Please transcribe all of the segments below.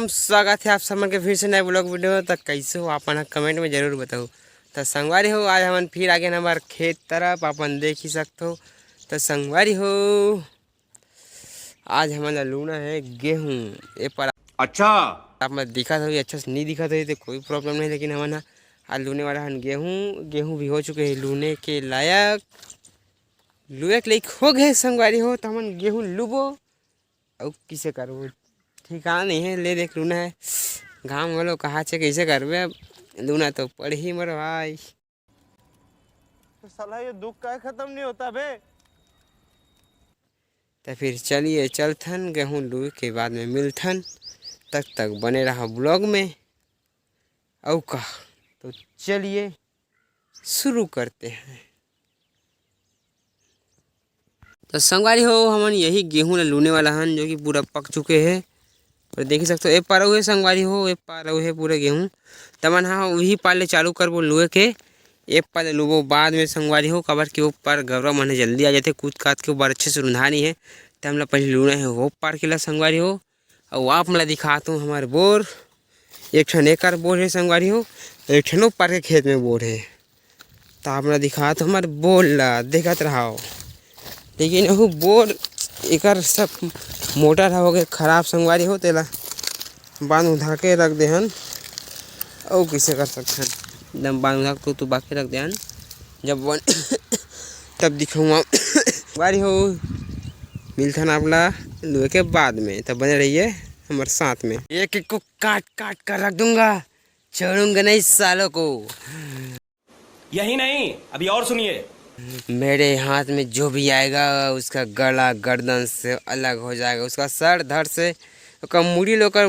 स्वागत है आप सब के फिर से नए ब्लॉग वीडियो। तो कैसे हो अपन कमेंट में जरूर बताओ। तो संगवारी हो आज हम फिर आगे हमारे खेत तरफ अपन देख ही सकते हो। तो संगवारी हो आज हमारा लूना है गेहूँ ये पर। अच्छा आप मैं दिखा था अच्छा से नहीं दिखा था तो कोई प्रॉब्लम नहीं, लेकिन हमारा आज लूने वाला है गेहूँ भी हो चुके हैं लूने के लायक। लुए के लायक हो गए संगवारी हो तो हम गेहूँ लुबो और किसे करो ठिकाना नहीं है ले देख लूना है घाम वालों कहा से कैसे करबे। अब लूना तो पड़ ही मर भाई। तो साला ये दुख का खत्म नहीं होता बे। तो फिर चलिए चलथन गेहूँ लुए के बाद में मिलथन। तब तक बने रहा ब्लॉग में और का। तो चलिए शुरू करते हैं। तो संगवारी हो हम यही गेहूँ लूने वाला हन जो कि पूरा पक चुके हैं और देख ही सकते हो। एक पार हुए संगवारी हो एक पार हुए पूरे गेहूँ तमन हाँ वही पाले चालू करबो लुए के। एक पाले लुबो बाद में संगवारी हो कबर के ऊपर गौरव मन जल्दी आ जाते कूद काद के ऊपर अच्छे से रुंधा नहीं है। तो हमला पहले लूना है वो पार के ला संगवारी हो। और आप मैं दिखाता हूँ हमारे बोर एक ठन एकर बोर है संगवारी हो एक ठनों पार के खेत में बोर है। तो आप मैं दिखाता हूँ हमारे बोर ला देखत रहो। लेकिन वो बोर एकर सब मोटर हो गए खराब संगवारी हो तेला बांध उधा के रख दे हन और कैसे कर सकते हैं एकदम बांध उधा तो बाकी रख दे हन जब बन तब दिखाऊँगा संगवारी हो मिलथन आपला लुए के बाद में। तब बने रहिए हमारे साथ में एक एक को काट काट कर रख दूंगा छोड़ूंगा नहीं सालों को। यही नहीं अभी और सुनिए। मेरे हाथ में जो भी आएगा उसका गला गर्दन से अलग हो जाएगा, उसका सर धड़ से उसका मुड़ी लोकर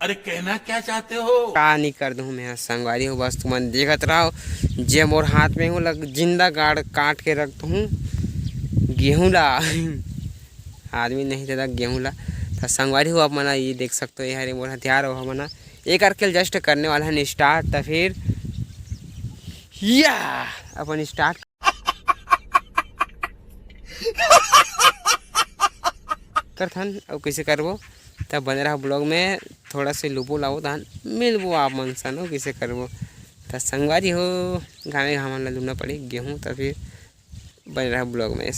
अरे कहना क्या चाहते हो? का नहीं कर दूँ मैं संगवारी हूँ। बस तुम देखत रहो जे मोर हाथ में हूँ लग जिंदा गाड़ काट के रखता हूँ गेहूँ ला आदमी नहीं देता गेहूँ ला। तो संगवारी हो आप मना ये देख सकते हो यार मोर हथियार हो मना एक करके जस्ट करने वाला है स्टार्ट। तो फिर या अपन स्टार्ट करथन और कैसे करबो। तब बने रहा ब्लॉग में थोड़ा से लुबो लाओ धान मिलबो आप मनसन हो कैसे करबो। तो संगवारी हो घामे घाम ला लूना पड़ी गेहूँ। तो फिर बने रहा ब्लॉग में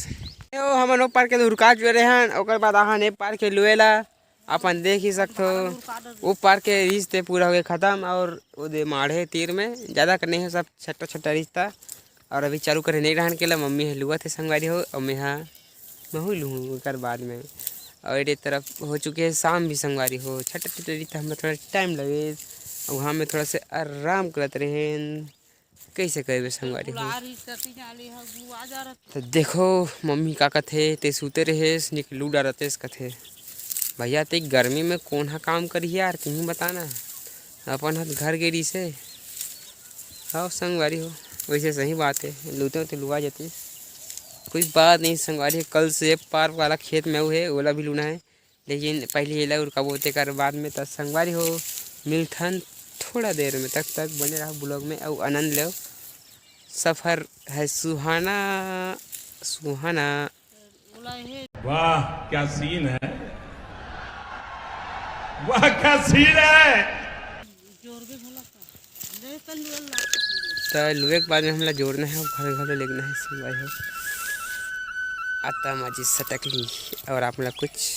हमन ओ पार के रुका चुके हन ओकर बाद आहान ए पार के लुएला अपन देख ही सकते हो। वो पार के रिश्ते पूरा हो गए ख़त्म और वो दे माढ़े तीर में ज़्यादा करने है सब छोटा छोटा रिश्ता। और अभी चालू करे नहीं रहन के ला मम्मी है लुआ थे संगवारी हो और मैं हाँ मैं लूँ कर बाद में। और ये तरफ हो चुके हैं शाम भी संगवारी हो छोटे छोटे रिश्ता हमें थोड़ा टाइम लगे और वहाँ में थोड़ा से आराम करते रहे कैसे करे संगवारी हो। तो देखो मम्मी का कथे ते सूते रहे निकलू डरते कथे भैया ते गर्मी में कौन हा काम करी यार तुम बताना अपन हाथ घर गेरी से हाँ संगवारी हो वैसे सही बात है लूते तो लुआ जाते कोई बात नहीं संगवारी। कल से पार वाला खेत में वो है ओला भी लूना है लेकिन पहले एला उनका बोते कर बाद में तब संगवारी हो मिलथन थोड़ा देर में तक बने रहा ब्लॉग में और आनंद लो। सफ़र है सुहाना सुहाना। वाह क्या सीन है, वाह क्या सीन है। तो लुए के बाद में हमला जोड़ना है घर घर लेना है संगवारी हो आता माजी सटकली और आप लोग कुछ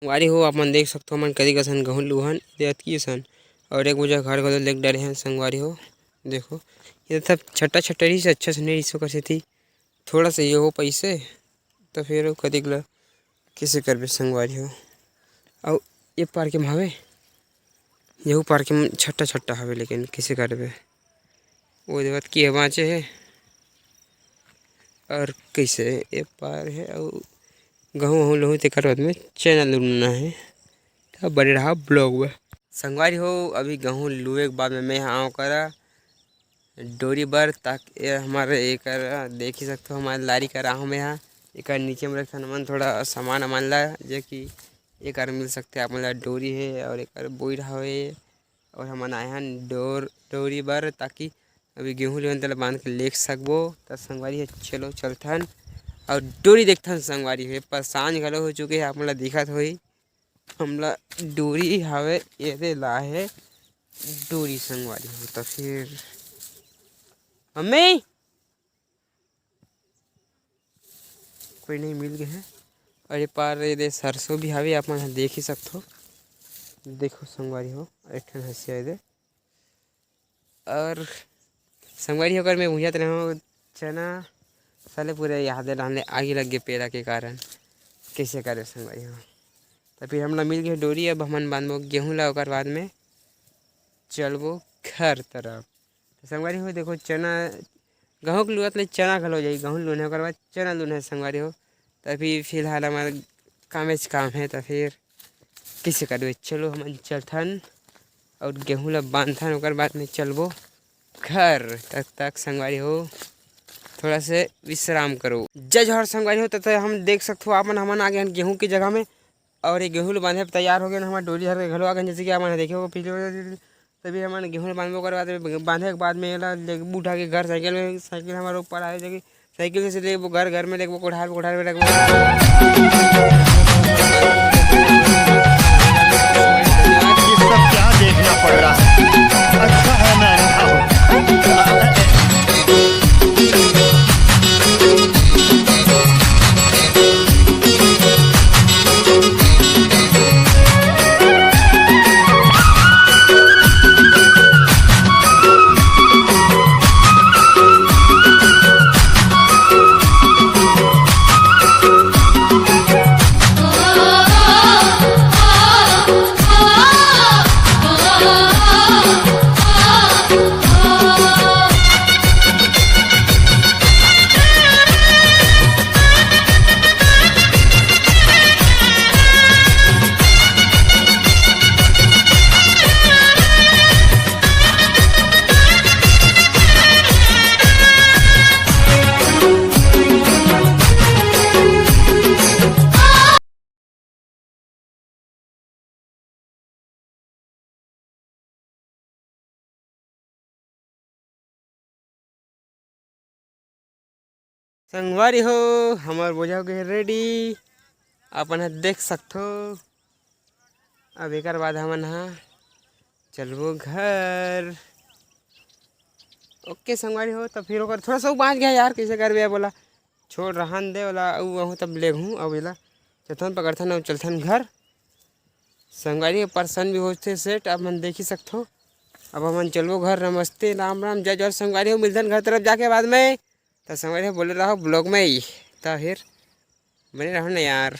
वारी हो अपन देख सकते हो मन कदी कसन गहूँ लुहन की सन और एक मुझे घर घर लेक डरे हैं संगवारी हो। देखो ये सब छट्टा छट्टा रही से अच्छा से नहीं रिसो कर थी थोड़ा सा ये हो पैसे तो फिर कदी गला कैसे करबे संगवारी हो। और ये पार के हवे यहू पार के छट्टा छट्टा हवे लेकिन कैसे करबे वो बात की बाँचे है और कैसे ये पार है और गहूँ वहूँ लहूँ तेकर बाद में चैनल लूना है। तब बने रहा ब्लॉग में संगवारी हो अभी गहूँ लुए के बाद में मैं यहाँ करा डोरी बर ताकि हमारे एक देख ही सकते हो हमारे लारी कर रहा हूँ मैं यहाँ एक नीचे में रखा मन थोड़ा सामान अमान ला जो कि एक मिल सकते आप ला डोरी है और एक बोइर हवे और हमन आए हन डोरी बर ताकि अभी गेहूँ लेवन तेला बांध के लेक सकबो। त संगवारी है चलो चलथन और डोरी देखथन संगवारी है पर सांझ घलो हो चुके है आप ला दिखत होई हमला डोरी हवे ये ला है डोरी संगवारी हो। तो फिर मम्मी कोई नहीं मिल गए हैं और ये पार ये सरसों भी हवे आप मन देख ही सकते देखो संगवारी हो एक ठन हंसिया दे और संगवारी होकर मैं भूजत रहा हूँ चना साले पूरे याद डालने आगे लग गए पेड़ा के कारण कैसे करे संगवारी हो। तो फिर हमला मिल गए डोरी अब हमन बांधबो गेहूँ ला ओकर बाद में चलबो घर तरफ। तो संगवारी हो देखो चना गहूँ के लुअत ले चना घलो जाई गहूँ लूने ओकर बाद चना लूने संगवारी हो। तो अभी फिलहाल हमारा काम है तो फिर कैसे करबे चलो हम चलथन और गेहूँ ला बांधथन ओकर बाद में चलबो घर तक संगवारी हो थोड़ा से विश्राम करो जय जोहर संगवारी हो। तो हम देख सकते हो आपन हमन आ गए गेहूँ की जगह में और ये गेहूँ बांधे तैयार हो गए हमारे डोरी हर घलो आ गए जैसे कि आपने देखे हो पिछले तभी हमारे गेहूँ बांधबो कर बाद बांधे के बाद में उठा के घर साइकिल हमारे ऊपर आए जगह साइकिल से ले घर में लेके कोठार में रखबो। ये सब क्या देखना पड़ रहा है। अच्छा है मैं अंधा हूँ। संगवारी हो हमार बोझा हो गए रेडी अपन देख सकथो। अब एक बाद हमन हा चलबो घर। ओके संगवारी हो तो फिर थोड़ा सा बाँच गया यार कैसे करबे बोला छोड़ रहन दे बोला अहूँ तब ले हूँ अब बोला चथन पकड़थन और चलथन घर। संगवारी पर्सन भी होते सेट अब मन देख ही सकथो। अब हमन चलबो घर नमस्ते राम राम जय जय संगवारी हो मिलथन घर तरफ जाके बाद में। तो संगवारी बोले रहो ब्लॉग में ही तो फिर बने रहो ना यार।